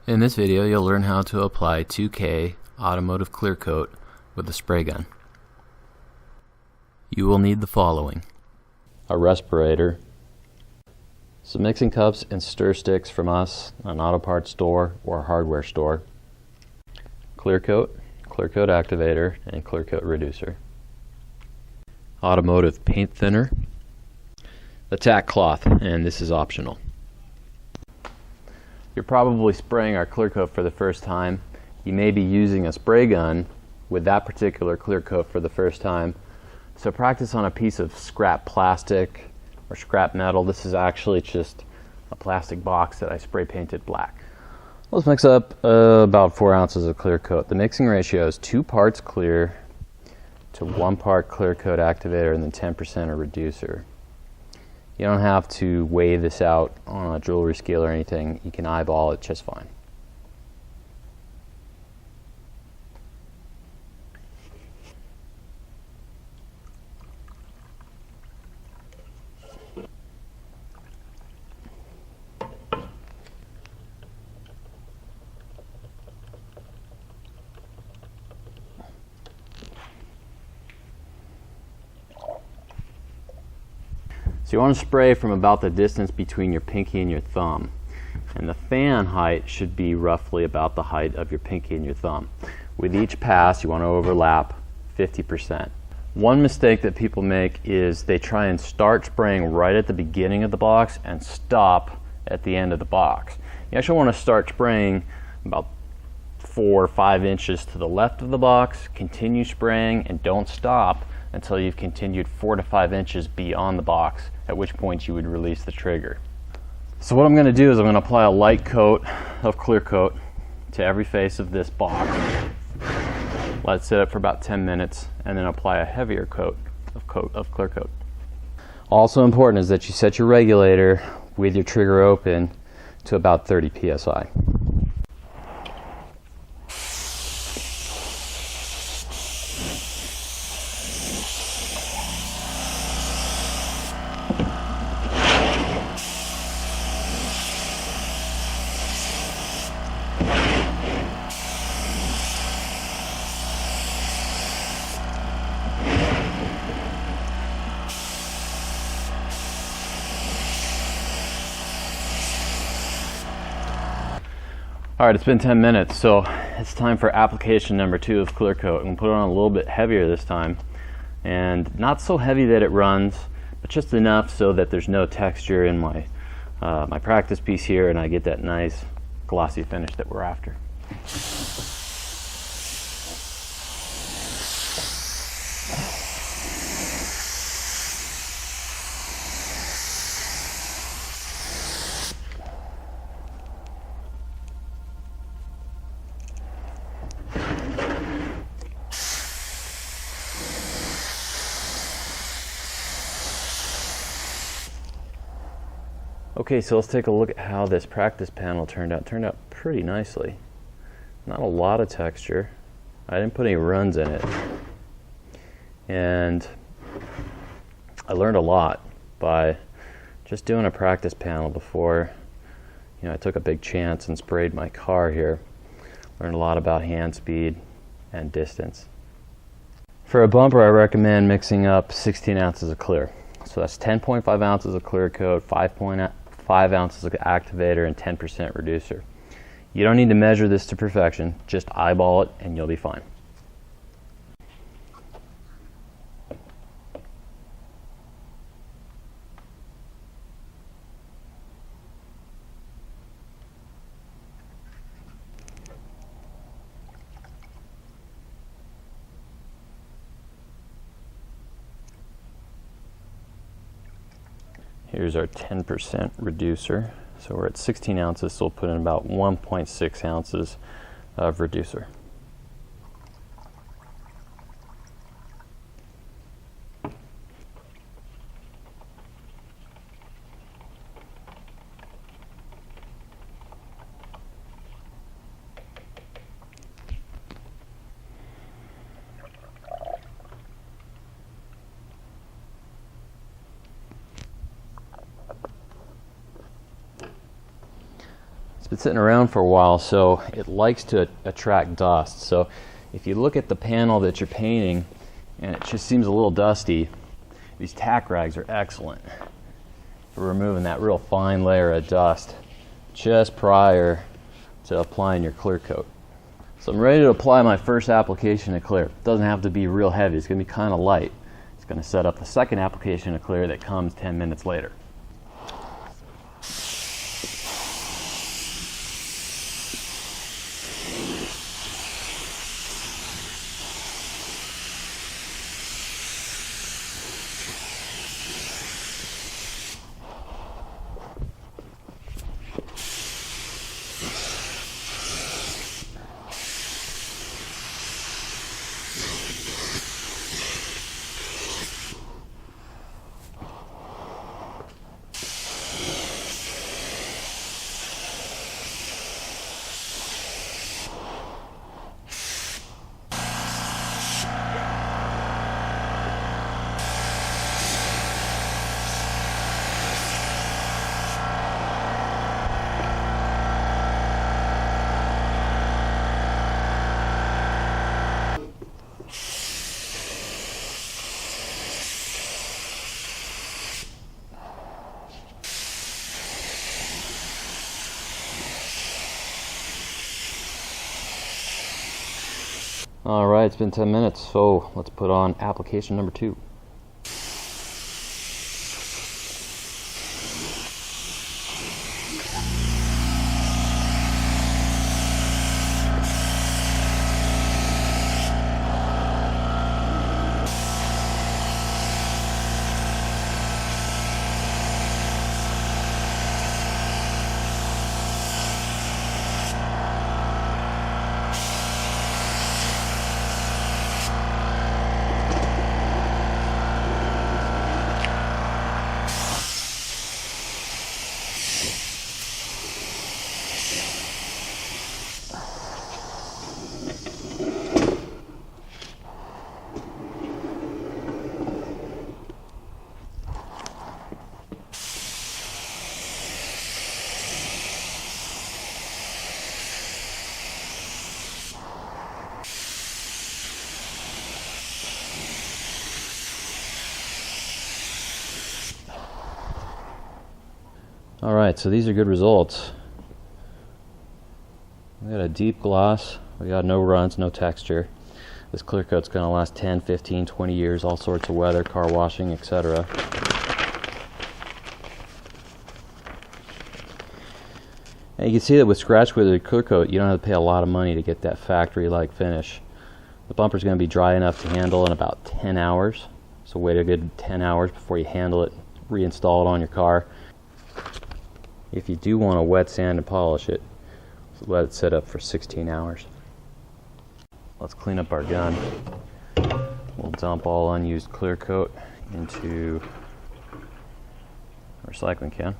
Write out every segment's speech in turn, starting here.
In this video, you'll learn how to apply 2K automotive clear coat with a spray gun. You will need the following: a respirator, some mixing cups and stir sticks from us, an auto parts store or a hardware store, clear coat activator, and clear coat reducer, automotive paint thinner, a tack cloth, and this is optional. You're probably spraying our clear coat for the first time. You may be using a spray gun with that particular clear coat for the first time. So practice on a piece of scrap plastic or scrap metal. This is actually just a plastic box that I spray painted black. Let's mix up about 4 ounces of clear coat. The mixing ratio is 2 parts clear to 1 part clear coat activator and then 10% a reducer. You don't have to weigh this out on a jewelry scale or anything. You can eyeball it just fine. So you want to spray from about the distance between your pinky and your thumb. And the fan height should be roughly about the height of your pinky and your thumb. With each pass, you want to overlap 50%. One mistake that people make is they try and start spraying right at the beginning of the box and stop at the end of the box. You actually want to start spraying about 4 or 5 inches to the left of the box, continue spraying, and don't stop until you've continued 4 to 5 inches beyond the box, at which point you would release the trigger. So what I'm going to do is I'm going to apply a light coat of clear coat to every face of this box. Let it sit up for about 10 minutes and then apply a heavier coat of clear coat. Also important is that you set your regulator with your trigger open to about 30 psi. Alright, it's been 10 minutes, so it's time for application number 2 of clear coat. I'm going to put it on a little bit heavier this time, and not so heavy that it runs, but just enough so that there's no texture in my my practice piece here, and I get that nice glossy finish that we're after. Okay, so let's take a look at how this practice panel turned out. It turned out pretty nicely. Not a lot of texture. I didn't put any runs in it. And I learned a lot by just doing a practice panel before, I took a big chance and sprayed my car here. Learned a lot about hand speed and distance. For a bumper, I recommend mixing up 16 ounces of clear. So that's 10.5 ounces of clear coat, 5 ounces of activator, and 10% reducer. You don't need to measure this to perfection, just eyeball it and you'll be fine. Here's our 10% reducer. So we're at 16 ounces, so we'll put in about 1.6 ounces of reducer. been sitting around for a while, so it likes to attract dust. So if you look at the panel that you're painting and it just seems a little dusty, these tack rags are excellent for removing that real fine layer of dust just prior to applying your clear coat. So I'm ready to apply my first application of clear. It doesn't have to be real heavy, it's going to be kind of light. It's going to set up the second application of clear that comes 10 minutes later. All right, it's been 10 minutes, so let's put on application number 2. All right, so these are good results. We got a deep gloss, we got no runs, no texture. This clear coat's going to last 10, 15, 20 years, all sorts of weather, car washing, etc. And you can see that with scratch with clear coat, you don't have to pay a lot of money to get that factory-like finish. The bumper's going to be dry enough to handle in about 10 hours. So wait a good 10 hours before you handle it, reinstall it on your car. If you do want to wet sand and polish it, let it sit up for 16 hours. Let's clean up our gun. We'll dump all unused clear coat into a recycling can.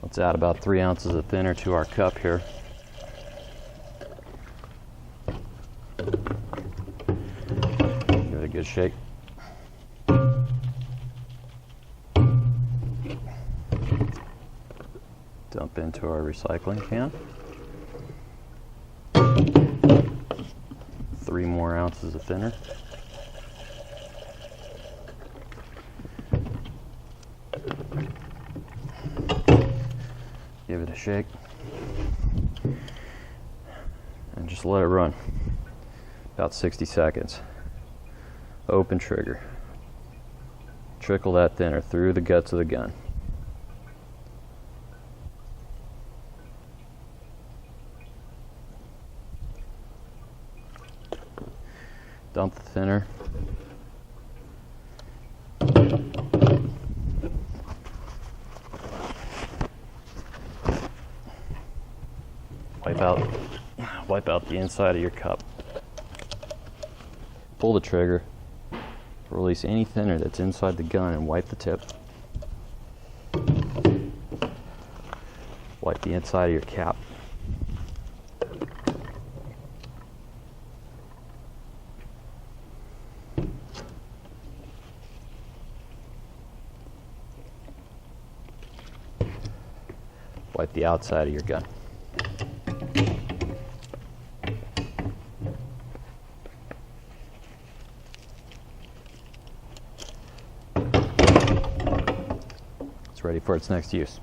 Let's add about 3 ounces of thinner to our cup here. Give it a good shake. Dump into our recycling can. 3 more ounces of thinner. Give it a shake. And just let it run. About 60 seconds. Open trigger. Trickle that thinner through the guts of the gun. Dump the thinner. Wipe out the inside of your cup. Pull the trigger. Release any thinner that's inside the gun and wipe the tip. Wipe the inside of your cap. wipe the outside of your gun. It's ready for its next use.